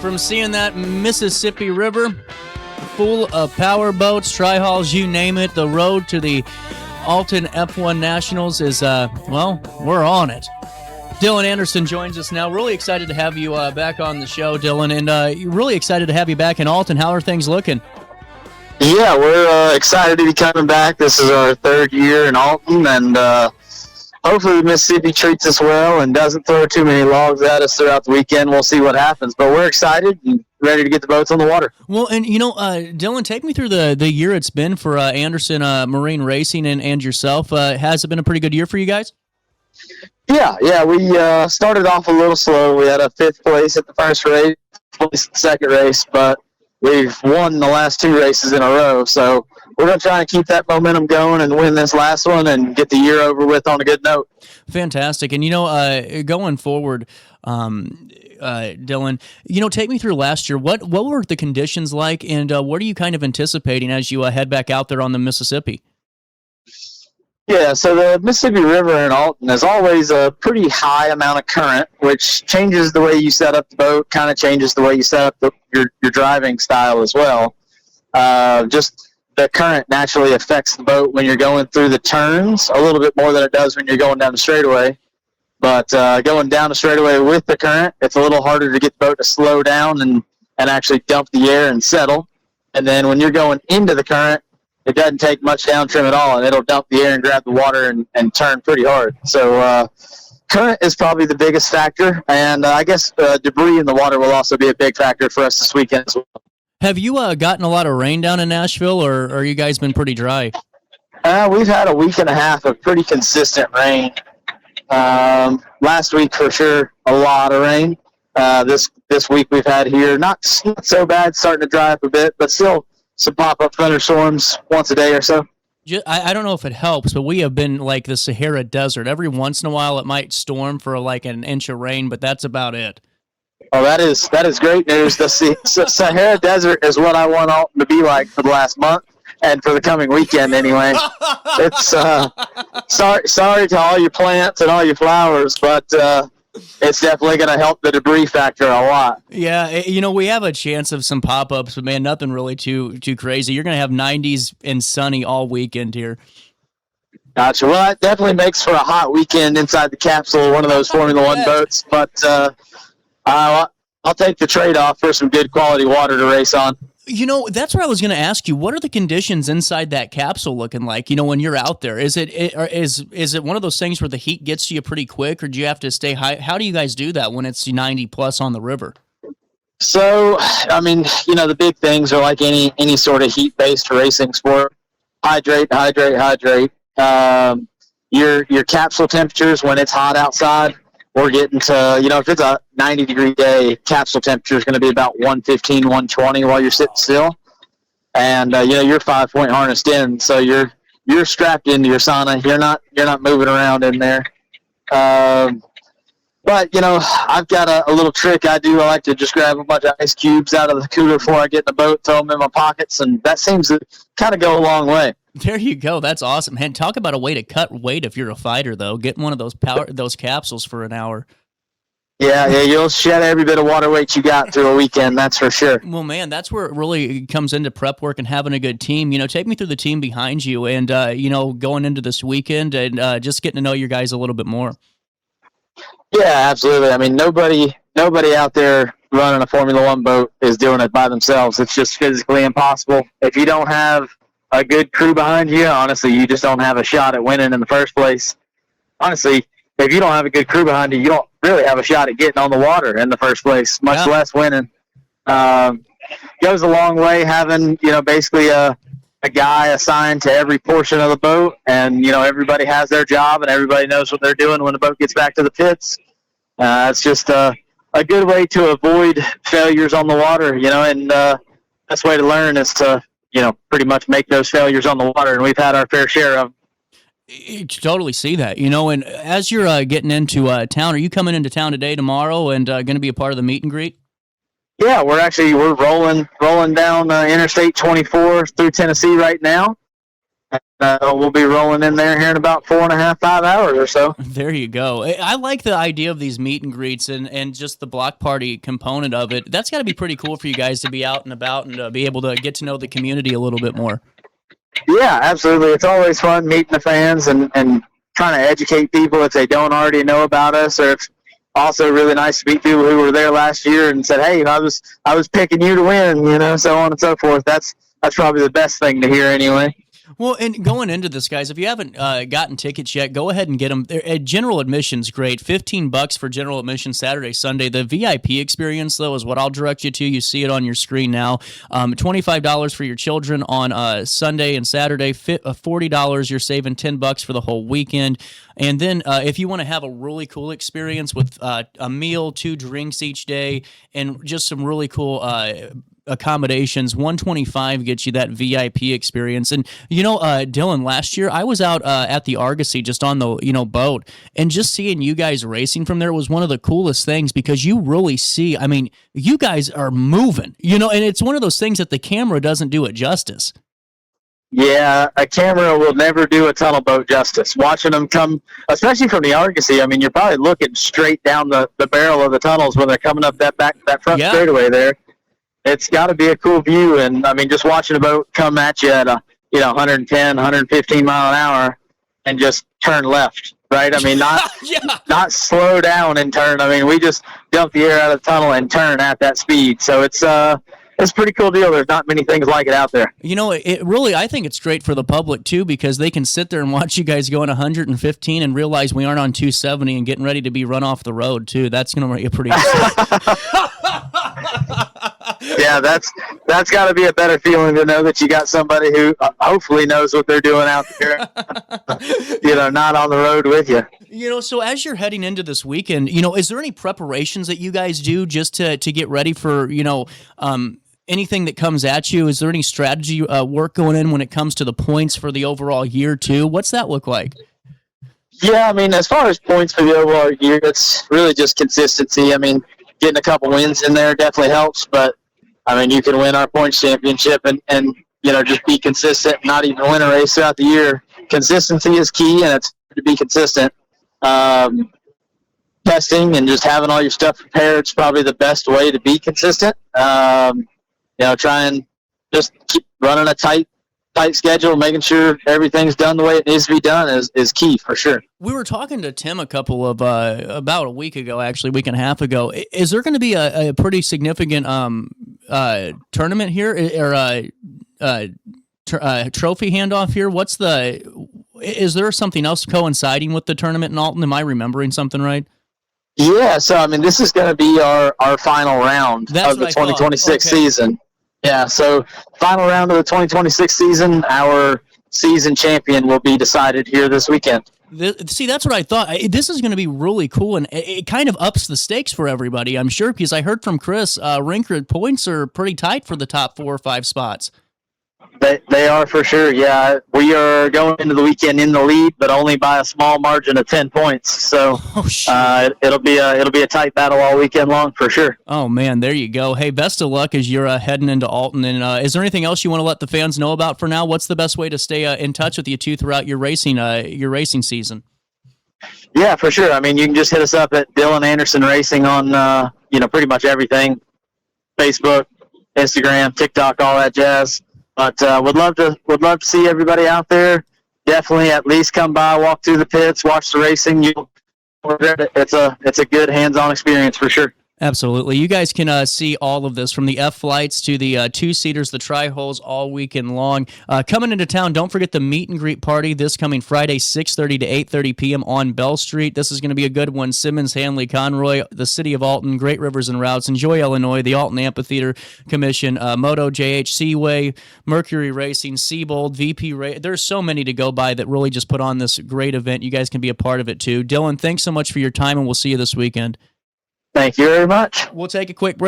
from seeing that Mississippi River full of power boats, tri-hulls, you name it. The road to the Alton F1 Nationals is, we're on it. Dylan Anderson joins us now. Really excited to have you back on the show, Dylan, and really excited to have you back in Alton. How are things looking? Yeah, we're excited to be coming back. This is our third year in Alton, and hopefully Mississippi treats us well and doesn't throw too many logs at us throughout the weekend. We'll see what happens, but we're excited and ready to get the boats on the water. Well, and Dylan, take me through the year it's been for Anderson Marine Racing and yourself. Has it been a pretty good year for you guys? Yeah, we started off a little slow. We had a 5th place at the first race, place at the second race, but we've won the last 2 races in a row. So we're going to try and keep that momentum going and win this last one and get the year over with on a good note. Fantastic. And, going forward, Dylan, take me through last year. What were the conditions like, and what are you kind of anticipating as you head back out there on the Mississippi? Yeah, so the Mississippi River in Alton is always a pretty high amount of current, which changes the way you set up the boat, kind of changes the way you set up your driving style as well. Just the current naturally affects the boat when you're going through the turns a little bit more than it does when you're going down the straightaway. But going down the straightaway with the current, it's a little harder to get the boat to slow down and actually dump the air and settle. And then when you're going into the current, it doesn't take much down trim at all, and it'll dump the air and grab the water and turn pretty hard. So current is probably the biggest factor, and I guess debris in the water will also be a big factor for us this weekend as well. Have you gotten a lot of rain down in Nashville, or you guys been pretty dry? We've had a week and a half of pretty consistent rain. Last week, for sure, a lot of rain. This week we've had here, not so bad, starting to dry up a bit, but still some pop-up thunderstorms once a day or so. I don't know if it helps, but we have been like the Sahara Desert. Every once in a while it might storm for like an inch of rain, but that's about it. Oh, that is great news. The Sahara Desert is what I want Alton to be like for the last month and for the coming weekend anyway. It's sorry to all your plants and all your flowers, but it's definitely going to help the debris factor a lot. Yeah, we have a chance of some pop-ups, but man, nothing really too crazy. You're going to have 90s and sunny all weekend here. Gotcha. Well, that definitely makes for a hot weekend inside the capsule, one of those Formula One boats. But I'll take the trade-off for some good quality water to race on. That's what I was going to ask you. What are the conditions inside that capsule looking like, when you're out there? Is it one of those things where the heat gets to you pretty quick, or do you have to stay high? How do you guys do that when it's 90 plus on the river? So, I mean, the big things are like any sort of heat-based racing sport. Hydrate. Your capsule temperatures when it's hot outside, we're getting to, if it's a 90-degree day, capsule temperature is going to be about 115, 120 while you're sitting still. And, you're 5-point harnessed in, so you're strapped into your sauna. You're not moving around in there. But, I've got a little trick I do. I like to just grab a bunch of ice cubes out of the cooler before I get in the boat, throw them in my pockets, and that seems to kind of go a long way. There you go. That's awesome. Man, talk about a way to cut weight if you're a fighter, though. Get one of those capsules for an hour. Yeah, you'll shed every bit of water weight you got through a weekend, that's for sure. Well, man, that's where it really comes into prep work and having a good team. Take me through the team behind you and, going into this weekend and just getting to know your guys a little bit more. Yeah, absolutely. I mean, nobody out there running a Formula One boat is doing it by themselves. It's just physically impossible. If you don't have a good crew behind you, honestly, you just don't have a shot at winning in the first place. Honestly, if you don't have a good crew behind you, you don't really have a shot at getting on the water in the first place, much less winning. Goes a long way having, basically a guy assigned to every portion of the boat, and, everybody has their job and everybody knows what they're doing when the boat gets back to the pits. It's just a good way to avoid failures on the water, and best way to learn is to, pretty much make those failures on the water, and we've had our fair share of them. You totally see that, and as you're getting into town, are you coming into town today, tomorrow, and going to be a part of the meet and greet? Yeah, we're rolling down Interstate 24 through Tennessee right now. We'll be rolling in there here in about 4.5, 5 hours or so. There you go. I like the idea of these meet and greets and just the block party component of it. That's got to be pretty cool for you guys to be out and about and be able to get to know the community a little bit more. Yeah, absolutely. It's always fun meeting the fans and trying to educate people if they don't already know about us, or it's also really nice to meet people who were there last year and said, hey, I was picking you to win, so on and so forth. That's probably the best thing to hear anyway. Well, and going into this, guys, if you haven't gotten tickets yet, go ahead and get them. General admission's great. $15 for general admission Saturday, Sunday. The VIP experience, though, is what I'll direct you to. You see it on your screen now. $25 for your children on Sunday and Saturday. $40, you're saving $10 for the whole weekend. And then if you want to have a really cool experience with a meal, 2 drinks each day, and just some really cool accommodations, $125 gets you that VIP experience. And Dylan, last year I was out at the Argosy just on the boat, and just seeing you guys racing from there was one of the coolest things, because you really see, I mean, you guys are moving, and it's one of those things that the camera doesn't do it justice. Yeah, a camera will never do a tunnel boat justice. Watching them come, especially from the Argosy, I mean, you're probably looking straight down the barrel of the tunnels when they're coming up that front straightaway there. It's got to be a cool view, and I mean, just watching a boat come at you at 110, 115 mile an hour, and just turn left, right? I mean, not slow down and turn. I mean, we just dump the air out of the tunnel and turn at that speed. So it's a pretty cool deal. There's not many things like it out there. It really, I think it's great for the public too, because they can sit there and watch you guys going 115 and realize we aren't on 270 and getting ready to be run off the road too. That's going to be pretty Yeah, that's got to be a better feeling to know that you got somebody who hopefully knows what they're doing out there, not on the road with you. So as you're heading into this weekend, is there any preparations that you guys do just to get ready for, anything that comes at you? Is there any strategy work going in when it comes to the points for the overall year too? What's that look like? Yeah, I mean, as far as points for the overall year, it's really just consistency. I mean, getting a couple wins in there definitely helps, but I mean, you can win our points championship and just be consistent, not even win a race throughout the year. Consistency is key, and it's to be consistent. Testing and just having all your stuff prepared is probably the best way to be consistent. Try and just keep running a tight schedule, making sure everything's done the way it needs to be done is key for sure. We were talking to Tim a couple of about a week ago, actually, week and a half ago. Is there going to be a pretty significant tournament here, or trophy handoff here? Is there something else coinciding with the tournament in Alton? Am I remembering something right? Yeah, so I mean, this is going to be our final round of the 2026 season. Yeah, so final round of the 2026 season, our season champion will be decided here this weekend. See, that's what I thought. This is going to be really cool, and it kind of ups the stakes for everybody, I'm sure, because I heard from Chris, Rinker points are pretty tight for the top 4 or 5 spots. They are for sure, yeah. We are going into the weekend in the lead, but only by a small margin of 10 points. So it'll be a tight battle all weekend long for sure. Oh man, there you go. Hey, best of luck as you're heading into Alton. And is there anything else you want to let the fans know about for now? What's the best way to stay in touch with you two throughout your racing season? Yeah, for sure. I mean, you can just hit us up at Dylan Anderson Racing on pretty much everything: Facebook, Instagram, TikTok, all that jazz. But would love to see everybody out there. Definitely at least come by, walk through the pits, watch the racing. It's a good hands-on experience for sure. Absolutely. You guys can see all of this from the F-flights to the two-seaters, the tri-holes all weekend long. Coming into town, don't forget the meet and greet party this coming Friday, 6:30 to 8:30 p.m. on Bell Street. This is going to be a good one. Simmons, Hanley, Conroy, the City of Alton, Great Rivers and Routes, Enjoy Illinois, the Alton Amphitheater Commission, Moto, JH, Seaway, Mercury Racing, Seabold, VP Race. There's so many to go by that really just put on this great event. You guys can be a part of it too. Dylan, thanks so much for your time, and we'll see you this weekend. Thank you very much. We'll take a quick break.